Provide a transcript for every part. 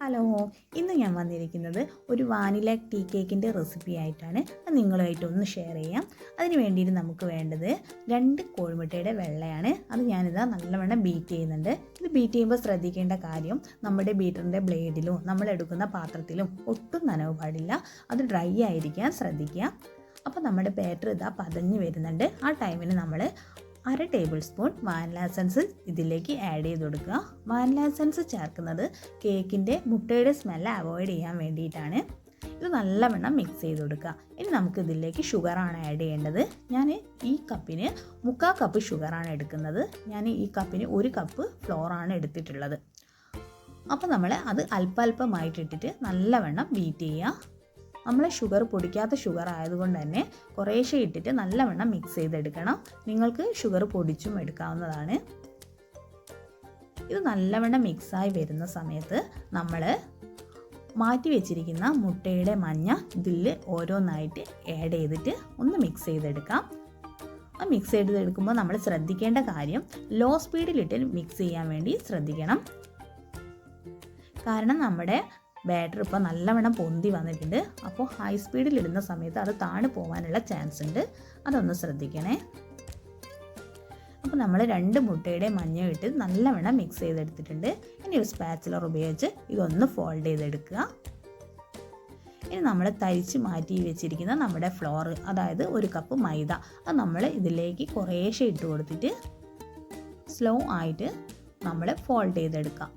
Hello, ഇന്ന് ഞാൻ വന്നിരിക്കുന്നത് ഒരു വാനില ടീ കേക്കിൻ്റെ റെസിപ്പി ആയിട്ടാണ്. അത് നിങ്ങളുമായിട്ട് ഒന്ന് ഷെയർ ചെയ്യാം. അതിന് വേണ്ടിയിട്ട് നമുക്ക് വേണ്ടത് 2 കോഴിമുട്ടയുടെ വെള്ളയാണ്. അത് ഞാനിതാ നല്ലവണ്ണം ബീറ്റ് ചെയ്യുന്നുണ്ട്. ഇത് ബീറ്റ് ചെയ്യുമ്പോൾ ശ്രദ്ധിക്കേണ്ട കാര്യം, നമ്മുടെ ബീറ്ററിൻ്റെ ബ്ലേഡിലും നമ്മളെടുക്കുന്ന പാത്രത്തിലും ഒട്ടും നനവ് പാടില്ല. അത് ഡ്രൈ ആയിരിക്കാൻ ശ്രദ്ധിക്കുക. അപ്പോൾ നമ്മുടെ ബാറ്റർ ഇതാ പതഞ്ഞ് വരുന്നുണ്ട്. ആ ടൈമിന് നമ്മൾ 1/2 ടേബിൾ സ്പൂൺ വാനില എസൻസ് ഇതിലേക്ക് ആഡ് ചെയ്ത് കൊടുക്കുക. വാനില എസൻസ് ചേർക്കുന്നത് കേക്കിൻ്റെ മുട്ടയുടെ സ്മെല്ല് അവോയ്ഡ് ചെയ്യാൻ വേണ്ടിയിട്ടാണ്. ഇത് നല്ലവണ്ണം മിക്സ് ചെയ്ത് കൊടുക്കുക. ഇനി നമുക്ക് ഇതിലേക്ക് ഷുഗറാണ് ആഡ് ചെയ്യേണ്ടത്. ഞാൻ ഈ കപ്പിന് 3/4 കപ്പ് ഷുഗറാണ് എടുക്കുന്നത്. ഞാൻ ഈ കപ്പിന് 1 കപ്പ് ഫ്ലോറാണ് എടുത്തിട്ടുള്ളത്. അപ്പോൾ നമ്മൾ അത് അല്പമായിട്ടിട്ടിട്ട് നല്ലവണ്ണം ബീറ്റ് ചെയ്യുക. നമ്മൾ ഷുഗർ പൊടിക്കാത്ത ഷുഗർ ആയതുകൊണ്ട് തന്നെ കുറേശ്ശെ ഇട്ടിട്ട് നല്ലവണ്ണം മിക്സ് ചെയ്തെടുക്കണം. നിങ്ങൾക്ക് ഷുഗർ പൊടിച്ചും എടുക്കാവുന്നതാണ്. ഇത് നല്ലവണ്ണം മിക്സായി വരുന്ന സമയത്ത് നമ്മൾ മാറ്റി വെച്ചിരിക്കുന്ന മുട്ടയുടെ മഞ്ഞ ഇതിൽ ഓരോന്നായിട്ട് ആഡ് ചെയ്തിട്ട് ഒന്ന് മിക്സ് ചെയ്തെടുക്കാം. ആ മിക്സ് ചെയ്തെടുക്കുമ്പോൾ നമ്മൾ ശ്രദ്ധിക്കേണ്ട കാര്യം ലോ സ്പീഡിലിട്ട് മിക്സ് ചെയ്യാൻ വേണ്ടി ശ്രദ്ധിക്കണം. കാരണം നമ്മുടെ ബാറ്റർ ഇപ്പോൾ നല്ലവണ്ണം പൊന്തി വന്നിട്ടുണ്ട്. അപ്പോൾ ഹൈ സ്പീഡിൽ ഇടുന്ന സമയത്ത് അത് താണു പോകാനുള്ള ചാൻസ് ഉണ്ട്. അതൊന്ന് ശ്രദ്ധിക്കണേ. അപ്പോൾ നമ്മൾ 2 മുട്ടയുടെ മഞ്ഞ ഇട്ട് നല്ലവണ്ണം മിക്സ് ചെയ്തെടുത്തിട്ടുണ്ട്. ഇനി ഒരു സ്പാച്ചുലർ ഉപയോഗിച്ച് ഇതൊന്ന് ഫോൾഡ് ചെയ്തെടുക്കുക. ഇനി നമ്മൾ തരിച്ച് മാറ്റി വെച്ചിരിക്കുന്ന നമ്മുടെ ഫ്ലോർ, അതായത് 1 കപ്പ് മൈദ, അത് നമ്മൾ ഇതിലേക്ക് കുറേശ്ശെ ഇട്ട് കൊടുത്തിട്ട് സ്ലോ ആയിട്ട് നമ്മൾ ഫോൾഡ് ചെയ്തെടുക്കാം.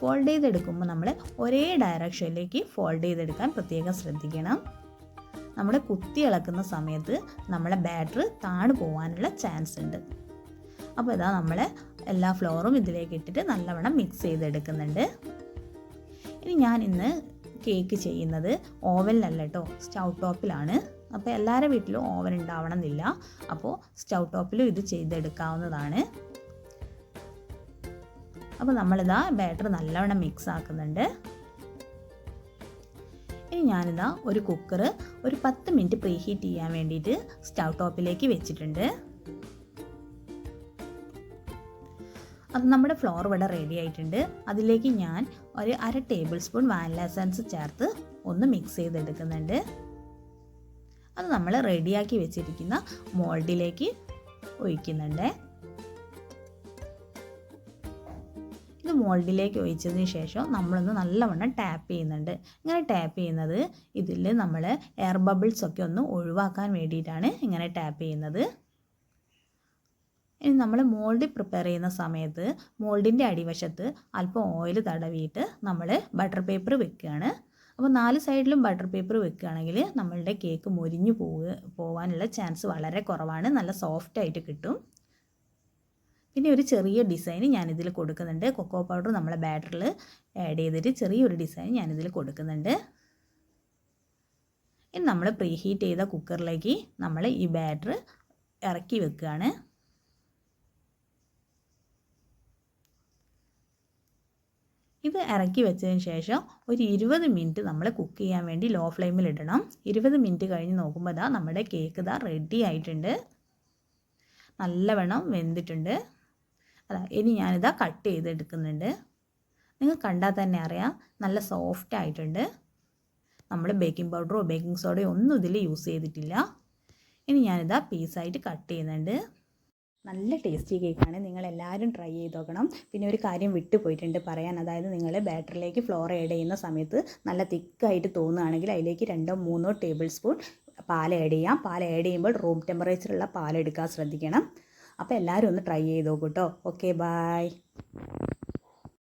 ഫോൾഡ് ചെയ്തെടുക്കുമ്പോൾ നമ്മൾ ഒരേ ഡയറക്ഷനിലേക്ക് ഫോൾഡ് ചെയ്തെടുക്കാൻ പ്രത്യേകം ശ്രദ്ധിക്കണം. നമ്മൾ കുത്തി ഇളക്കുന്ന സമയത്ത് നമ്മളെ ബാറ്റർ താണു പോകാനുള്ള ചാൻസ് ഉണ്ട്. അപ്പോൾ ഇതാ നമ്മൾ എല്ലാ ഫ്ലോറും ഇതിലേക്ക് ഇട്ടിട്ട് നല്ലവണ്ണം മിക്സ് ചെയ്തെടുക്കുന്നുണ്ട്. ഇനി ഞാൻ ഇന്ന് കേക്ക് ചെയ്യുന്നത് ഓവനിലല്ല കേട്ടോ, സ്റ്റൗ ടോപ്പിലാണ്. അപ്പോൾ എല്ലാവരുടെ വീട്ടിലും ഓവൻ ഉണ്ടാവണം എന്നില്ല. അപ്പോൾ സ്റ്റൗ ടോപ്പിലും ഇത് ചെയ്തെടുക്കാവുന്നതാണ്. അപ്പോൾ നമ്മളിതാ ബാറ്റർ നല്ലവണ്ണം മിക്സ് ആക്കുന്നുണ്ട്. ഇനി ഞാനിതാ ഒരു കുക്കർ ഒരു 10 മിനിറ്റ് പ്രീ ഹീറ്റ് ചെയ്യാൻ വേണ്ടിയിട്ട് സ്റ്റൗ ടോപ്പിലേക്ക് വെച്ചിട്ടുണ്ട്. അത് നമ്മുടെ ഫ്ലോർ ഇവിടെ റെഡി ആയിട്ടുണ്ട്. അതിലേക്ക് ഞാൻ ഒരു 1/2 ടേബിൾ സ്പൂൺ വാനില എസൻസ് ചേർത്ത് ഒന്ന് മിക്സ് ചെയ്തെടുക്കുന്നുണ്ട്. അത് നമ്മൾ റെഡിയാക്കി വെച്ചിരിക്കുന്ന മോൾഡിലേക്ക് ഒഴിക്കുന്നുണ്ട്. ഇത് മോൾഡിലേക്ക് ഒഴിച്ചതിന് ശേഷം നമ്മളൊന്ന് നല്ലവണ്ണം ടാപ്പ് ചെയ്യുന്നുണ്ട്. ഇങ്ങനെ ടാപ്പ് ചെയ്യുന്നത് ഇതിൽ നമ്മൾ എയർ ബബിൾസ് ഒക്കെ ഒന്ന് ഒഴിവാക്കാൻ വേണ്ടിയിട്ടാണ് ഇങ്ങനെ ടാപ്പ് ചെയ്യുന്നത്. ഇനി നമ്മൾ മോൾഡ് പ്രിപ്പയർ ചെയ്യുന്ന സമയത്ത് മോൾഡിൻ്റെ അടിവശത്ത് അല്പം ഓയിൽ തടവിയിട്ട് നമ്മൾ ബട്ടർ പേപ്പർ വെക്കുകയാണ്. അപ്പോൾ 4 സൈഡിലും ബട്ടർ പേപ്പർ വെക്കുകയാണെങ്കിൽ നമ്മളുടെ കേക്ക് മൊരിഞ്ഞു പോകാനുള്ള ചാൻസ് വളരെ കുറവാണ്. നല്ല സോഫ്റ്റായിട്ട് കിട്ടും. പിന്നെ ഒരു ചെറിയ ഡിസൈൻ ഞാനിതിൽ കൊടുക്കുന്നുണ്ട്. കൊക്കോ പൗഡർ നമ്മളെ ബാറ്ററിൽ ആഡ് ചെയ്തിട്ട് ചെറിയൊരു ഡിസൈൻ ഞാനിതിൽ കൊടുക്കുന്നുണ്ട്. ഇനി നമ്മൾ പ്രീ ഹീറ്റ് ചെയ്ത കുക്കറിലേക്ക് നമ്മൾ ഈ ബാറ്റർ ഇറക്കി വെക്കുകയാണ്. ഇത് ഇറക്കി വെച്ചതിന് ശേഷം ഒരു 20 മിനിറ്റ് നമ്മൾ കുക്ക് ചെയ്യാൻ വേണ്ടി ലോ ഫ്ലെയിമിൽ ഇടണം. 20 മിനിറ്റ് കഴിഞ്ഞ് നോക്കുമ്പോൾ ഇതാ നമ്മുടെ കേക്ക് ഇതാ റെഡി ആയിട്ടുണ്ട്. നല്ലവണ്ണം വെന്തിട്ടുണ്ട്. ഇനി ഞാനിതാ കട്ട് ചെയ്തെടുക്കുന്നുണ്ട്. നിങ്ങൾ കണ്ടാൽ തന്നെ അറിയാം നല്ല സോഫ്റ്റ് ആയിട്ടുണ്ട്. നമ്മൾ ബേക്കിംഗ് പൗഡറോ ബേക്കിംഗ് സോഡയോ ഒന്നും ഇതിൽ യൂസ് ചെയ്തിട്ടില്ല. ഇനി ഞാനിതാ പീസായിട്ട് കട്ട് ചെയ്യുന്നുണ്ട്. നല്ല ടേസ്റ്റി കേക്കാണ്. നിങ്ങളെല്ലാവരും ട്രൈ ചെയ്ത് നോക്കണം. പിന്നെ ഒരു കാര്യം വിട്ടുപോയിട്ടുണ്ട് പറയാൻ, അതായത് നിങ്ങൾ ബാറ്ററിലേക്ക് ഫ്ലോർ ആഡ് ചെയ്യുന്ന സമയത്ത് നല്ല തിക്കായിട്ട് തോന്നുകയാണെങ്കിൽ അതിലേക്ക് 2-3 ടേബിൾ സ്പൂൺ പാൽ ആഡ് ചെയ്യാം. പാൽ ആഡ് ചെയ്യുമ്പോൾ റൂം ടെമ്പറേച്ചറുള്ള പാലെടുക്കാൻ ശ്രദ്ധിക്കണം. അപ്പോൾ എല്ലാവരും ഒന്ന് ട്രൈ ചെയ്ത് നോക്കൂ കേട്ടോ. Okay, by.